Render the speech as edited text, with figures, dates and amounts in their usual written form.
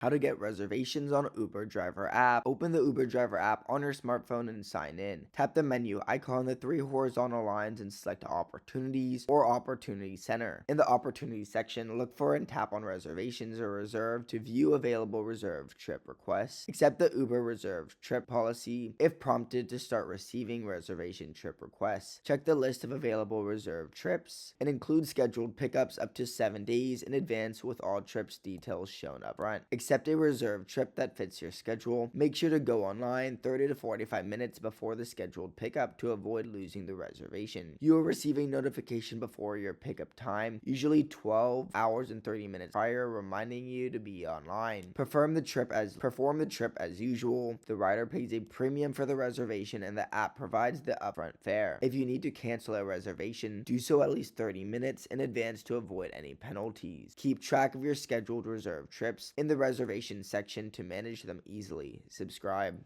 How to get reservations on Uber Driver app. Open the Uber Driver app on your smartphone and sign in. Tap the menu icon on the three horizontal lines and select Opportunities or Opportunity Center. In the Opportunities section, look for and tap on Reservations or Reserve to view available reserved trip requests. Accept the Uber reserved trip policy if prompted to start receiving reservation trip requests. Check the list of available reserved trips and include scheduled pickups up to 7 days in advance with all trips details shown up front. Accept a reserved trip that fits your schedule. Make sure to go online 30 to 45 minutes before the scheduled pickup to avoid losing the reservation. You will receive a notification before your pickup time, usually 12 hours and 30 minutes prior, reminding you to be online. Perform the trip as usual. The rider pays a premium for the reservation and the app provides the upfront fare. If you need to cancel a reservation, do so at least 30 minutes in advance to avoid any penalties. Keep track of your scheduled reserved trips in the reservation section to manage them easily. Subscribe.